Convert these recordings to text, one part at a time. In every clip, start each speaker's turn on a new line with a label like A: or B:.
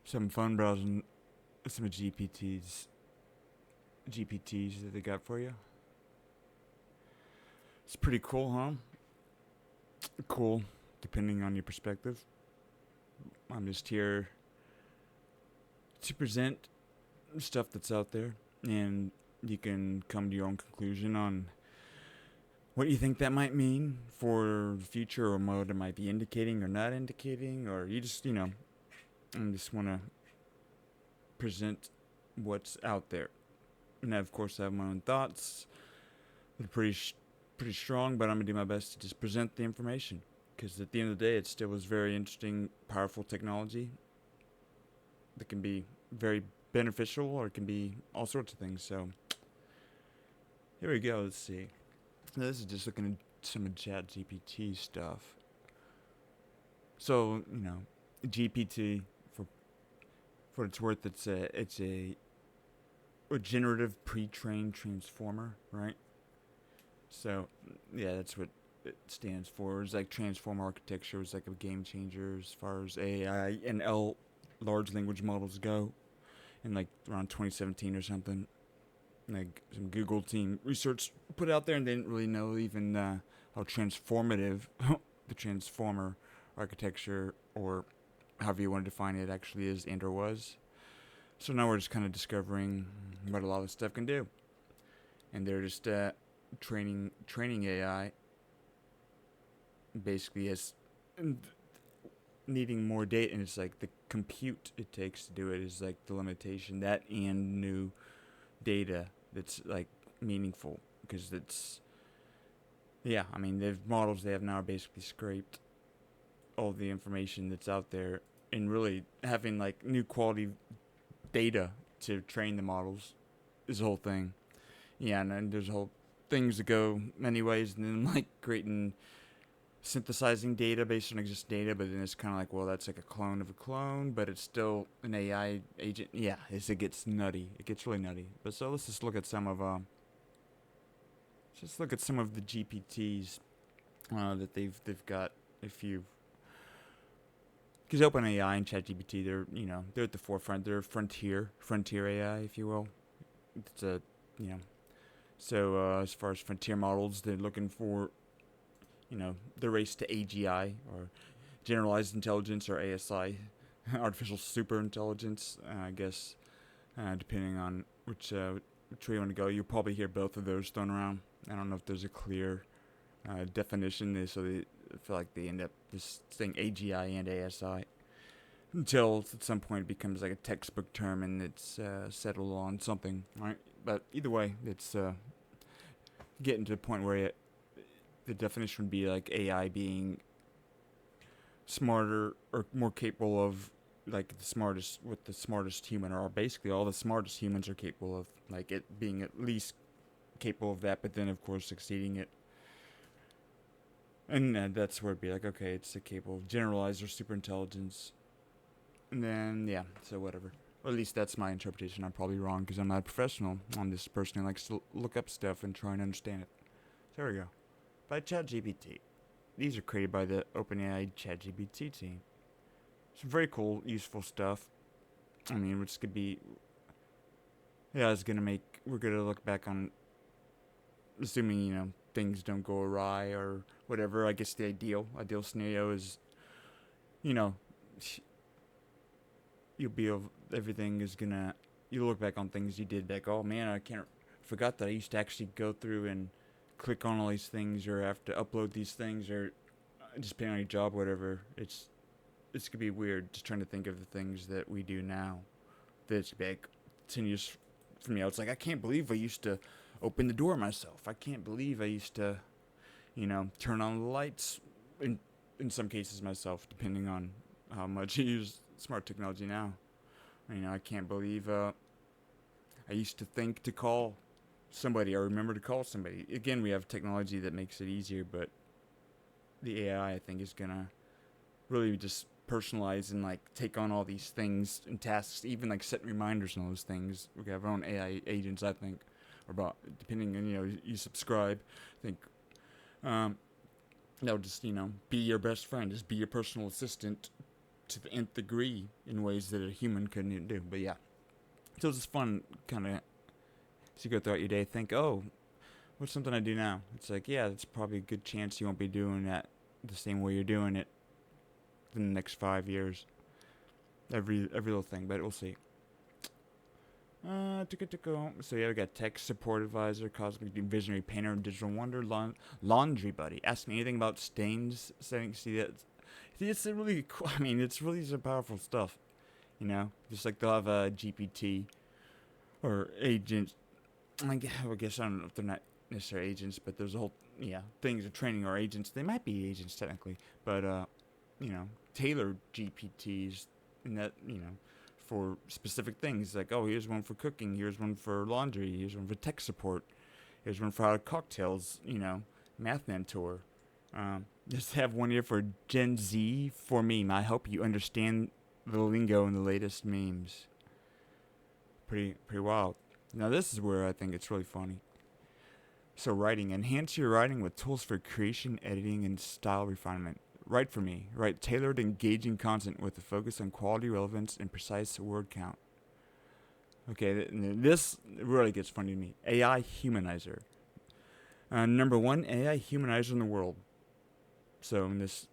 A: some fun browsing some GPTs that they got for you. It's pretty cool, huh? Cool, depending on your perspective. I'm just here to present stuff that's out there, and you can come to your own conclusion on what you think that might mean for the future, or what it might be indicating or not indicating, or you just, I just want to present what's out there. And I, of course, have my own thoughts. They're pretty strong, but I'm gonna do my best to just present the information. Because at the end of the day, it still was very interesting, powerful technology that can be very beneficial, or it can be all sorts of things. So here we go. Let's see. Now, this is just looking at some of Chat GPT stuff. So GPT, for what it's worth, it's a generative pre-trained transformer, right? So yeah, that's what it stands for. It's like transformer architecture is like a game changer as far as AI and large language models go. In like around 2017 or something, like some Google team research put out there, and they didn't really know even how transformative the transformer architecture, or however you want to define it, actually is and or was. So now we're just kind of discovering what a lot of this stuff can do, and they're just training AI basically as needing more data, and it's like the compute it takes to do it is like the limitation. That and new data that's like meaningful, because it's I mean, the models they have now are basically scraped all the information that's out there, and really having like new quality data to train the models is the whole thing. Yeah, and then there's whole things that go many ways, and then like creating synthesizing data based on existing data, but then it's kind of like, well, that's like a clone of a clone, but it's still an AI agent. Yeah, it gets nutty. It gets really nutty. But so let's just look at some of the GPTs that they've got. If you Because OpenAI and ChatGPT, they're at the forefront. They're frontier AI, if you will. It's a you know so as far as frontier models, they're looking for the race to AGI, or generalized intelligence, or ASI, artificial super intelligence, I guess, depending on which way you want to go. You'll probably hear both of those thrown around. I don't know if there's a clear definition, so they feel like they end up just saying AGI and ASI until at some point it becomes like a textbook term and it's settled on something, right? But either way, it's getting to the point where the definition would be like AI being smarter or more capable of like what the smartest human, or basically all the smartest humans are capable of, like it being at least capable of that, but then of course exceeding it. And that's where it'd be like, okay, it's capable of generalized or super intelligence. And then, yeah, so whatever. Or at least that's my interpretation. I'm probably wrong because I'm not a professional. I'm this person who likes to look up stuff and try and understand it. So there we go. By ChatGPT. These are created by the OpenAI ChatGPT team. Some very cool, useful stuff. I mean, which could be... Yeah, we're going to look back on... Assuming, things don't go awry or whatever. I guess the ideal scenario is, you'll be everything is gonna. You look back on things you did, like, oh man, forgot that I used to actually go through and click on all these things, or have to upload these things, or just depending on your job, whatever. It's gonna be weird just trying to think of the things that we do now. That's big. 10 years from now, it's like, I can't believe I used to open the door myself. I can't believe I used to, turn on the lights in some cases myself, depending on how much I use smart technology now. I can't believe I used to think to call somebody or remember to call somebody. Again, we have technology that makes it easier, but the AI, I think, is gonna really just personalize and like take on all these things and tasks, even like set reminders and all those things. We have our own AI agents, I think, or about depending on you subscribe. I think they'll just be your best friend, just be your personal assistant to the nth degree in ways that a human couldn't even do. But yeah, so it's just fun, kind of, as you go throughout your day, think, oh, what's something I do now? It's like, yeah, that's probably a good chance you won't be doing that the same way you're doing it in the next 5 years. Every little thing, but we'll see. So yeah, we got tech support advisor, cosmic visionary painter, and digital wonder, laundry buddy. Ask me anything about stains setting. See that? See, it's really cool. I mean, it's really some powerful stuff. You know, just like they'll have a GPT or agents. I guess I don't know if they're not necessarily agents, but there's a whole things of training or agents. They might be agents technically, but tailored GPTs and that for specific things, like, oh, here's one for cooking, here's one for laundry, here's one for tech support, here's one for how to cocktails, math mentor. Just have one here for Gen Z for meme. I hope you understand the lingo and the latest memes. Pretty wild. Now this is where I think it's really funny. So writing. Enhance your writing with tools for creation, editing, and style refinement. Write for me. Write tailored, engaging content with a focus on quality, relevance, and precise word count. Okay, this really gets funny to me. AI humanizer. Number one AI humanizer in the world. So in this,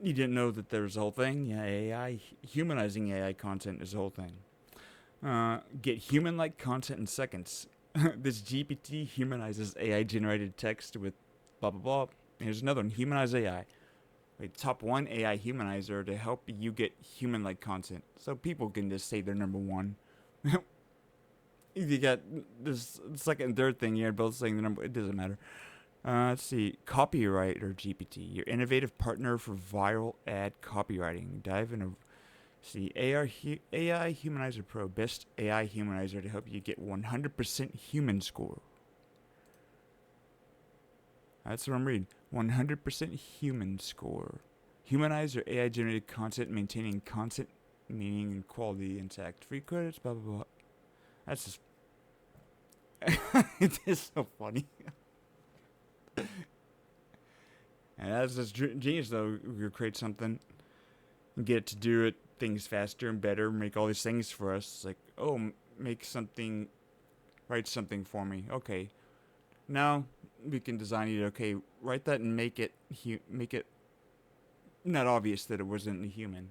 A: you didn't know that there was a whole thing? Yeah, AI, humanizing AI content is the whole thing. Get human-like content in seconds. This GPT humanizes AI-generated text with blah, blah, blah. Here's another one, humanize AI. Wait, top one AI humanizer to help you get human-like content. So people can just say they're number one. You got this second and third thing here, both saying the number. It doesn't matter. Let's see. Copywriter GPT, your innovative partner for viral ad copywriting. Dive into. See, AI Humanizer Pro, best AI humanizer to help you get 100% human score. That's what I'm reading. 100% human score. Humanize your AI generated content, maintaining content meaning and quality intact. Free credits, blah, blah, blah. That's just. It is so funny. And that's just genius, though. You create something and get it to do it, things faster and better, make all these things for us. It's like, oh, make something, write something for me. Okay. Now we can design it. Okay, write that and make it not obvious that it wasn't a human.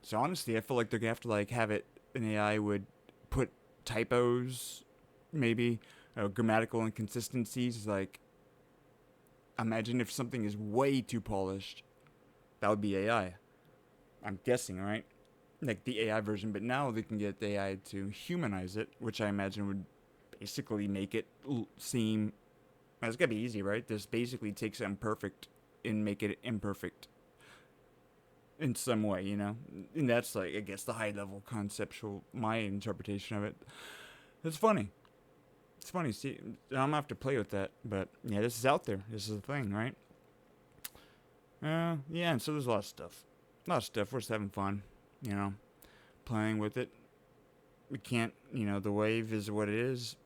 A: So honestly, I feel like they're gonna have to have it. An AI would put typos, maybe grammatical inconsistencies. Like, imagine if something is way too polished, that would be AI. I'm guessing, right? Like the AI version, but now they can get the AI to humanize it, which I imagine would basically make it seem. It's gotta be easy, right? Just basically take something perfect and make it imperfect in some way, And that's I guess the high level conceptual, my interpretation of it. It's funny. It's funny. See, I'm gonna have to play with that, but yeah, this is out there. This is a thing, right? Yeah, and so there's a lot of stuff. We're just having fun, playing with it. We can't, the wave is what it is.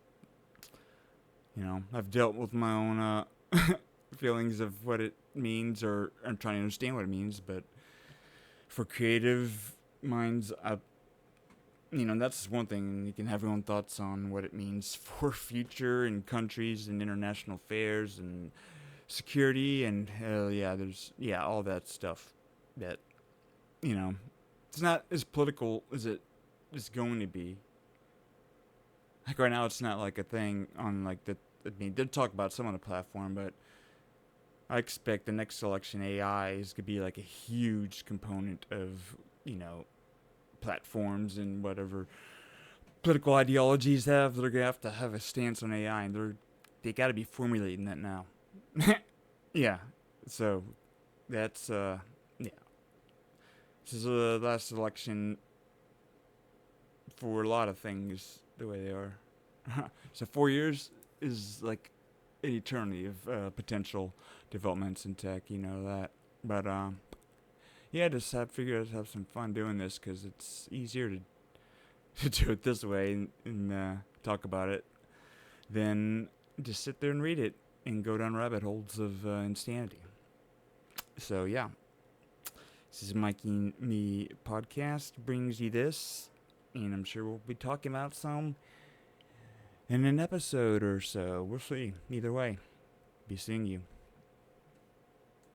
A: I've dealt with my own feelings of what it means, or I'm trying to understand what it means, but for creative minds, that's one thing. You can have your own thoughts on what it means for future and countries and international affairs and security and there's all that stuff that it's not as political as it is going to be. Like right now, it's not like a thing on they'll talk about some on the platform, but I expect the next election AI is gonna be like a huge component of platforms and whatever political ideologies have. They're gonna have to have a stance on AI, and they got to be formulating that now. Yeah, so that's This is the last election for a lot of things the way they are. So 4 years is like an eternity of potential developments in tech, that. But just figure out have some fun doing this because it's easier to do it this way and talk about it than just sit there and read it and go down rabbit holes of insanity. So yeah. This is Mikey and Me podcast brings you this, and I'm sure we'll be talking about some in an episode or so. We'll see. Either way, be seeing you.